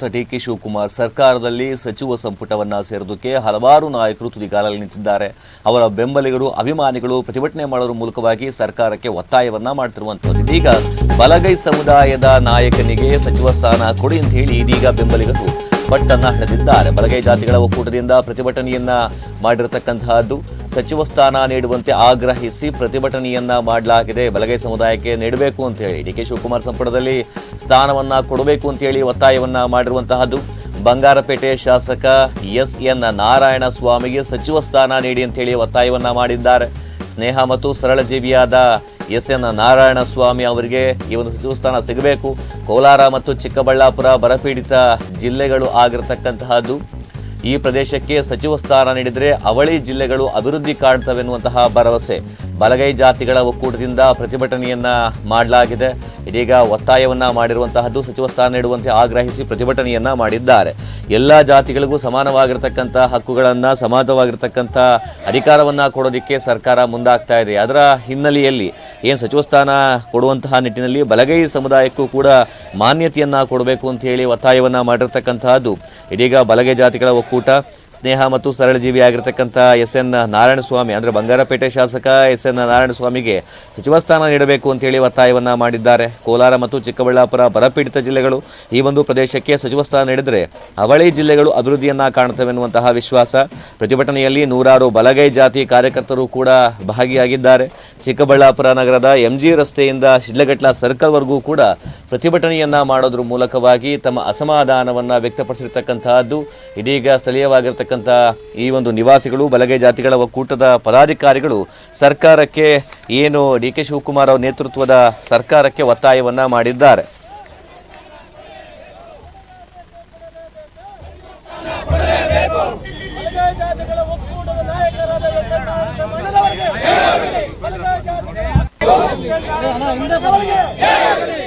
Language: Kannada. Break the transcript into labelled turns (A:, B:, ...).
A: ಡಿಕೆ ಶಿವಕುಮಾರ್ ಸರ್ಕಾರದಲ್ಲಿ ಸಚಿವ ಸಂಪುಟವನ್ನ ಸೇರೋದಕ್ಕೆ ಹಲವಾರು ನಾಯಕರು ತುದಿಗಾಲಲ್ಲಿ ನಿಂತಿದ್ದಾರೆ. ಅವರ ಬೆಂಬಲಿಗರು ಅಭಿಮಾನಿಗಳು ಪ್ರತಿಭಟನೆ ಮಾಡೋದ್ರ ಮೂಲಕವಾಗಿ ಸರ್ಕಾರಕ್ಕೆ ಒತ್ತಾಯವನ್ನ ಮಾಡ್ತಿರುವಂತದ್ದು. ಇದೀಗ ಬಲಗೈ ಸಮುದಾಯದ ನಾಯಕನಿಗೆ ಸಚಿವ ಸ್ಥಾನ ಕೊಡಿ ಅಂತ ಹೇಳಿ ಇದೀಗ ಬೆಂಬಲಿಗರು ಪಟ್ಟನ್ನ ಹಿಡಿದಿದ್ದಾರೆ. ಬಲಗೈ ಜಾತಿಗಳ ಒಕ್ಕೂಟದಿಂದ ಪ್ರತಿಭಟನೆಯನ್ನ ಮಾಡಿರತಕ್ಕಂತಹದ್ದು. ಸಚಿವ ಸ್ಥಾನ ನೀಡುವಂತೆ ಆಗ್ರಹಿಸಿ ಪ್ರತಿಭಟನೆಯನ್ನ ಮಾಡಲಾಗಿದೆ. ಬಲಗೈ ಸಮುದಾಯಕ್ಕೆ ನೀಡಬೇಕು ಅಂತ ಹೇಳಿ ಡಿಕೆ ಶಿವಕುಮಾರ್ ಸಂಪುಟದಲ್ಲಿ ಸ್ಥಾನವನ್ನ ಕೊಡಬೇಕು ಅಂತ ಹೇಳಿ ಒತ್ತಾಯವನ್ನ ಮಾಡಿರುವಂತಹದ್ದು. ಬಂಗಾರಪೇಟೆ ಶಾಸಕ ಎಸ್.ಎನ್. ನಾರಾಯಣ ಸ್ವಾಮಿಗೆ ಸಚಿವ ಸ್ಥಾನ ನೀಡಿ ಅಂತ ಹೇಳಿ ಒತ್ತಾಯವನ್ನ ಮಾಡಿದ್ದಾರೆ. ಸ್ನೇಹ ಮತ್ತು ಸರಳ ಜೀವಿಯಾದ ಎಸ್.ಎನ್. ನಾರಾಯಣ ಸ್ವಾಮಿ ಅವರಿಗೆ ಈ ಒಂದು ಸಚಿವ ಸ್ಥಾನ ಸಿಗಬೇಕು. ಕೋಲಾರ ಮತ್ತು ಚಿಕ್ಕಬಳ್ಳಾಪುರ ಬರಪೀಡಿತ ಜಿಲ್ಲೆಗಳು ಆಗಿರತಕ್ಕಂತಹದ್ದು. ಈ ಪ್ರದೇಶಕ್ಕೆ ಸಚಿವ ಸ್ಥಾನ ನೀಡಿದರೆ ಅವಳಿ ಜಿಲ್ಲೆಗಳು ಅಭಿವೃದ್ಧಿ ಕಾಣ್ತವೆ ಎನ್ನುವಂತಹ ಭರವಸೆ ಬಲಗೈ ಜಾತಿಗಳ ಒಕ್ಕೂಟದಿಂದ ಪ್ರತಿಭಟನೆಯನ್ನ ಮಾಡಲಾಗಿದೆ. ಇದೀಗ ಒತ್ತಾಯವನ್ನ ಮಾಡಿರುವಂತಹದ್ದು. ಸಚಿವ ಸ್ಥಾನ ನೀಡುವಂತೆ ಆಗ್ರಹಿಸಿ ಪ್ರತಿಭಟನೆಯನ್ನ ಮಾಡಿದ್ದಾರೆ. ಎಲ್ಲ ಜಾತಿಗಳಿಗೂ ಸಮಾನವಾಗಿರತಕ್ಕಂಥ ಹಕ್ಕುಗಳನ್ನ, ಸಮಾನವಾಗಿರತಕ್ಕಂಥ ಅಧಿಕಾರವನ್ನ ಕೊಡೋದಕ್ಕೆ ಸರ್ಕಾರ ಮುಂದಾಗ್ತಾ ಇದೆ. ಅದರ ಹಿನ್ನೆಲೆಯಲ್ಲಿ ಏನು ಸಚಿವ ಸ್ಥಾನ ಕೊಡುವಂತಹ ನಿಟ್ಟಿನಲ್ಲಿ ಬಲಗೈ ಸಮುದಾಯಕ್ಕೂ ಕೂಡ ಮಾನ್ಯತೆಯನ್ನ ಕೊಡಬೇಕು ಅಂತ ಹೇಳಿ ಒತ್ತಾಯವನ್ನ ಮಾಡಿರ್ತಕ್ಕಂತಹದ್ದು. ಇದೀಗ ಬಲಗೈ ಜಾತಿಗಳ ಒಕ್ಕೂಟ ಸ್ನೇಹ ಮತ್ತು ಸರಳ ಜೀವಿ ಆಗಿರತಕ್ಕಂಥ ಎಸ್.ಎನ್. ನಾರಾಯಣಸ್ವಾಮಿ ಅಂದರೆ ಬಂಗಾರಪೇಟೆ ಶಾಸಕ ಎಸ್.ಎನ್. ನಾರಾಯಣಸ್ವಾಮಿಗೆ ಸಚಿವ ಸ್ಥಾನ ನೀಡಬೇಕು ಅಂತೇಳಿ ಒತ್ತಾಯವನ್ನ ಮಾಡಿದ್ದಾರೆ. ಕೋಲಾರ ಮತ್ತು ಚಿಕ್ಕಬಳ್ಳಾಪುರ ಬರಪೀಡಿತ ಜಿಲ್ಲೆಗಳು ಈ ಒಂದು ಪ್ರದೇಶಕ್ಕೆ ಸಚಿವ ಸ್ಥಾನ ನೀಡಿದರೆ ಅವಳಿ ಜಿಲ್ಲೆಗಳು ಅಭಿವೃದ್ಧಿಯನ್ನ ಕಾಣುತ್ತವೆ ಎನ್ನುವಂತಹ ವಿಶ್ವಾಸ. ಪ್ರತಿಭಟನೆಯಲ್ಲಿ ನೂರಾರು ಬಲಗೈ ಜಾತಿ ಕಾರ್ಯಕರ್ತರು ಕೂಡ ಭಾಗಿಯಾಗಿದ್ದಾರೆ. ಚಿಕ್ಕಬಳ್ಳಾಪುರ ನಗರದ MG ರಸ್ತೆಯಿಂದ ಶಿಡ್ಲಘಟ್ಟ ಸರ್ಕಲ್ವರೆಗೂ ಕೂಡ ಪ್ರತಿಭಟನೆಯನ್ನ ಮಾಡೋದ್ರ ಮೂಲಕವಾಗಿ ತಮ್ಮ ಅಸಮಾಧಾನವನ್ನ ವ್ಯಕ್ತಪಡಿಸಿರ್ತಕ್ಕಂತಹದ್ದು. ಇದೀಗ ಸ್ಥಳೀಯವಾಗಿರ್ತಕ್ಕಂಥ ಈ ಒಂದು ನಿವಾಸಿಗಳು, ಬಲಗೈ ಜಾತಿಗಳ ಒಕ್ಕೂಟದ ಪದಾಧಿಕಾರಿಗಳು ಸರ್ಕಾರಕ್ಕೆ ಏನು ಡಿಕೆ ಶಿವಕುಮಾರ್ ಅವರ ನೇತೃತ್ವದ ಸರ್ಕಾರಕ್ಕೆ ಒತ್ತಾಯವನ್ನ ಮಾಡಿದ್ದಾರೆ.
B: ಜಯ